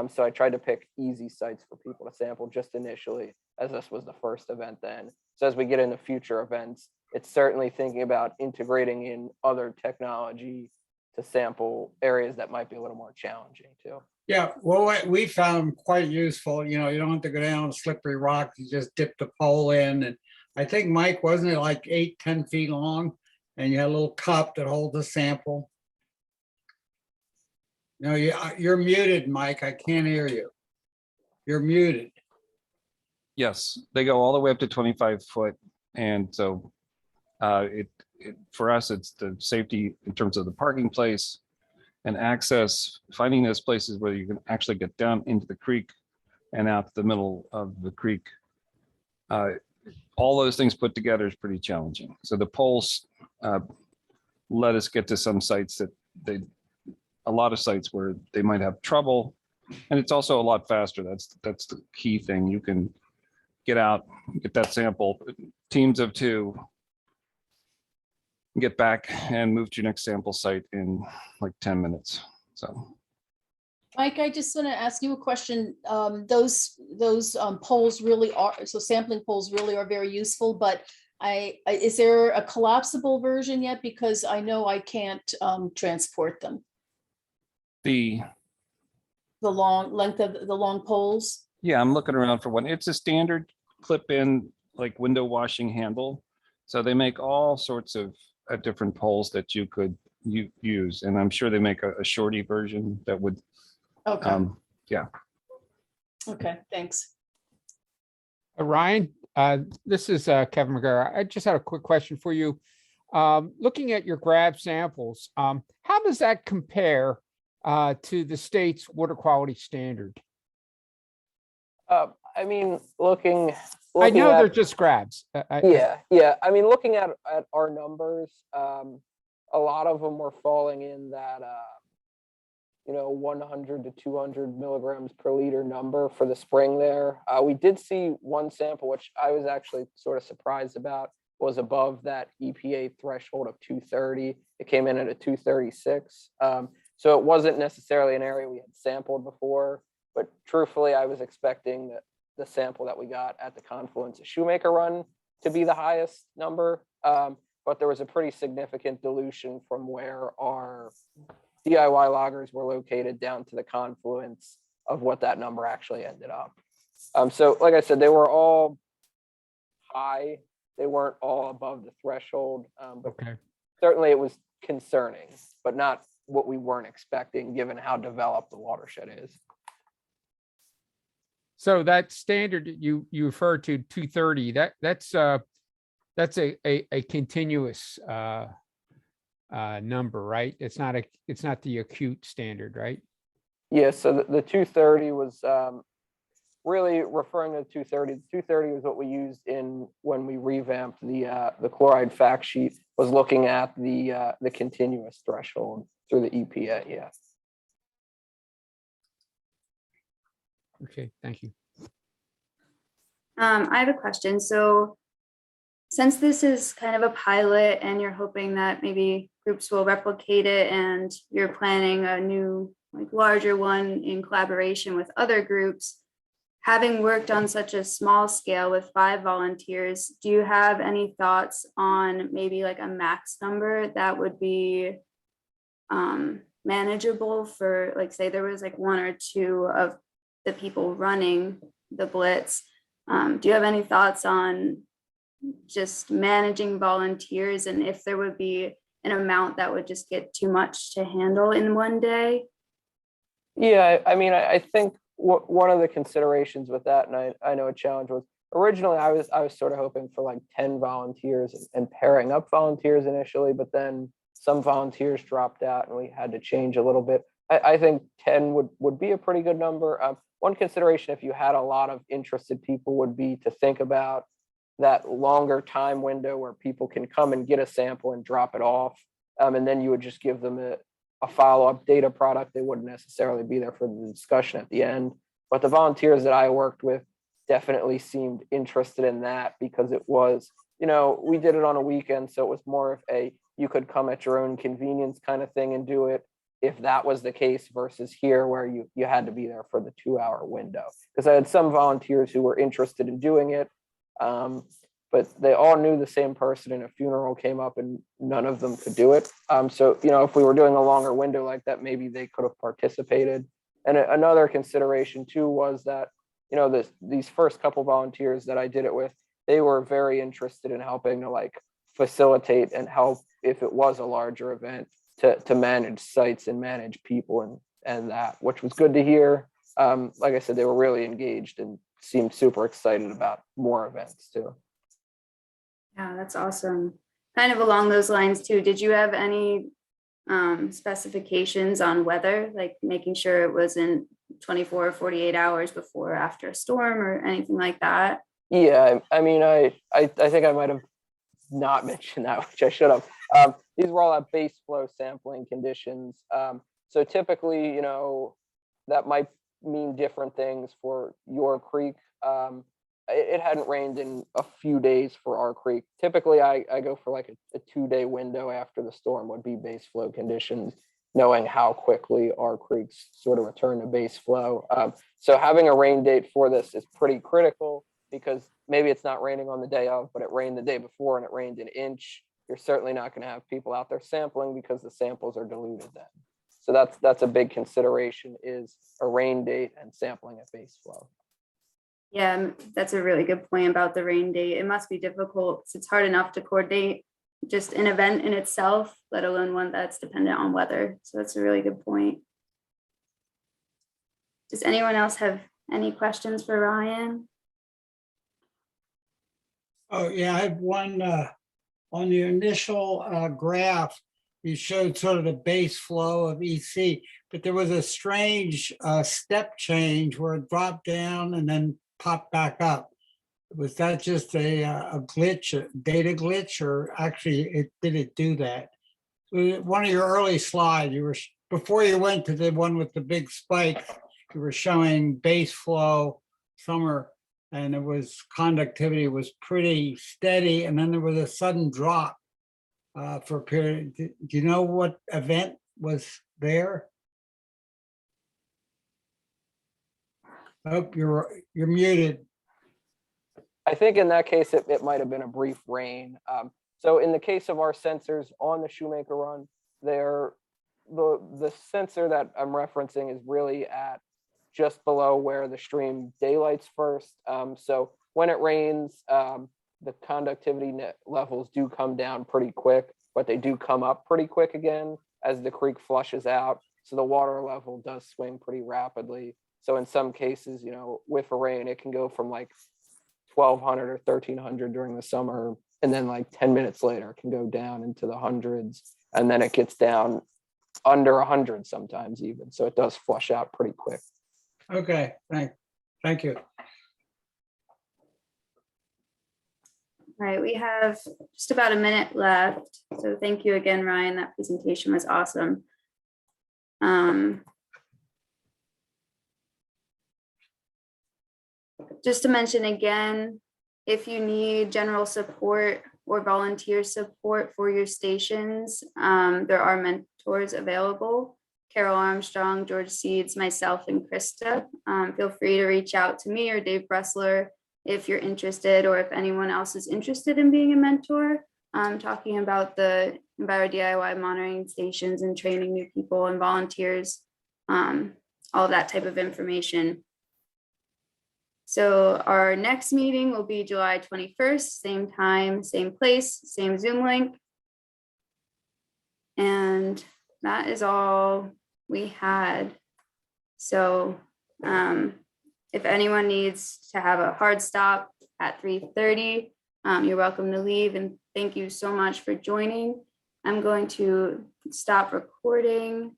So I tried to pick easy sites for people to sample just initially, as this was the first event then. So as we get into future events, it's certainly thinking about integrating in other technology to sample areas that might be a little more challenging too. Yeah, well, we found them quite useful. You know, you don't have to go down slippery rocks. You just dip the pole in. And I think, Mike, wasn't it like 8-10 feet long? And you had a little cup that holds a sample. No, you're muted, Mike. I can't hear you. You're muted. Yes, they go all the way up to 25 foot. And so for us, it's the safety in terms of the parking place and access, finding those places where you can actually get down into the creek and out the middle of the creek. All those things put together is pretty challenging. So the poles let us get to some sites that a lot of sites where they might have trouble, and it's also a lot faster. That's the key thing. You can get out, get that sample, teams of 2, get back and move to your next sample site in like 10 minutes. So Mike, I just want to ask you a question. Those polls really are, so sampling polls really are very useful, but is there a collapsible version yet? Because I know I can't transport them. The long length of the long poles? yeah, I'm looking around for one. It's a standard clip-in like window washing handle. So they make all sorts of different poles that you could use. And I'm sure they make a shorty version that would, Okay. yeah. Okay, thanks. Ryan, this is Kevin McGarr. I just had a quick question for you. Looking at your grab samples, how does that compare to the state's water quality standard? I mean, looking I know at, they're just grabs. yeah. I mean, looking at our numbers, a lot of them were falling in that 100 to 200 milligrams per liter number for the spring there. We did see one sample, which I was actually sort of surprised about, was above that EPA threshold of 230. It came in at a 236. So it wasn't necessarily an area we had sampled before, but truthfully, I was expecting that the sample that we got at the confluence of Shoemaker Run to be the highest number. But there was a pretty significant dilution from where our DIY loggers were located down to the confluence of what that number actually ended up. So like I said, they were all high. They weren't all above the threshold, but Okay. certainly it was concerning, but not what we weren't expecting given how developed the watershed is. So that standard you referred to 230, that's a continuous number, right? It's not the acute standard, right? Yeah, so the 230 was really referring to the 230. The 230 was what we used when we revamped the chloride fact sheet, was looking at the continuous threshold through the EPA. Yeah. Okay, thank you. I have a question. So since this is kind of a pilot and you're hoping that maybe groups will replicate it and you're planning a new, like, larger one in collaboration with other groups, having worked on such a small scale with 5 volunteers, do you have any thoughts on maybe like a max number that would be manageable for, like, say there was like 1 or 2 of the people running the blitz? Do you have any thoughts on just managing volunteers and if there would be an amount that would just get too much to handle in one day? Yeah, I mean, I think one of the considerations with that, and I know a challenge was originally I was sort of hoping for like 10 volunteers and pairing up volunteers initially, but then some volunteers dropped out and we had to change a little bit. I think 10 would be a pretty good number. One consideration if you had a lot of interested people would be to think about that longer time window where people can come and get a sample and drop it off. And then you would just give them a follow-up data product. They wouldn't necessarily be there for the discussion at the end. But the volunteers that I worked with definitely seemed interested in that because it was, we did it on a weekend. So it was more of you could come at your own convenience kind of thing and do it. If that was the case versus here where you had to be there for the 2-hour window. Because I had some volunteers who were interested in doing it, but they all knew the same person and a funeral came up and none of them could do it. So, if we were doing a longer window like that, maybe they could have participated. And another consideration too was that, these first couple volunteers that I did it with, they were very interested in helping to facilitate and help if it was a larger event to manage sites and manage people and that, which was good to hear. Like I said, they were really engaged and seemed super excited about more events too. Yeah, that's awesome. Kind of along those lines too, did you have any specifications on weather, like making sure it wasn't 24 or 48 hours before or after a storm or anything like that? Yeah, I mean, I think I might have not mentioned that, which I should have. These were all at base flow sampling conditions. So typically, that might mean different things for your creek. It hadn't rained in a few days for our creek. Typically, I go for like a 2-day window after the storm would be base flow conditions, knowing how quickly our creeks sort of return to base flow. So having a rain date for this is pretty critical because maybe it's not raining on the day of, but it rained the day before and it rained an inch. You're certainly not going to have people out there sampling because the samples are diluted then. So that's a big consideration is a rain date and sampling at base flow. Yeah, that's a really good point about the rain date. It must be difficult. It's hard enough to coordinate just an event in itself, let alone one that's dependent on weather. So that's a really good point. Does anyone else have any questions for Ryan? Oh, yeah, I have one on the initial graph. You showed sort of the base flow of EC, but there was a strange step change where it dropped down and then popped back up. Was that just a glitch, a data glitch, or actually did it do that? One of your early slides, before you went to the one with the big spike, you were showing base flow summer, and it was conductivity was pretty steady, and then there was a sudden drop for a period. Do you know what event was there? Oh, you're muted. I think in that case, it might have been a brief rain. So in the case of our sensors on the Shoemaker Run, the sensor that I'm referencing is really at just below where the stream daylights first. So when it rains, the conductivity levels do come down pretty quick, but they do come up pretty quick again as the creek flushes out. So the water level does swing pretty rapidly. So in some cases, with a rain, it can go from like 1,200 or 1,300 during the summer. And then like 10 minutes later, it can go down into the hundreds. And then it gets down under 100 sometimes even. So it does flush out pretty quick. Okay, thank you. All right, we have just about a minute left. So thank you again, Ryan. That presentation was awesome. Just to mention again, if you need general support or volunteer support for your stations, there are mentors available. Carol Armstrong, George Seeds, myself, and Krista. Feel free to reach out to me or Dave Bressler if you're interested, or if anyone else is interested in being a mentor, talking about the EnviroDIY monitoring stations and training new people and volunteers, all of that type of information. So our next meeting will be July 21st, same time, same place, same Zoom link. And that is all we had. So if anyone needs to have a hard stop at 3:30, you're welcome to leave. And thank you so much for joining. I'm going to stop recording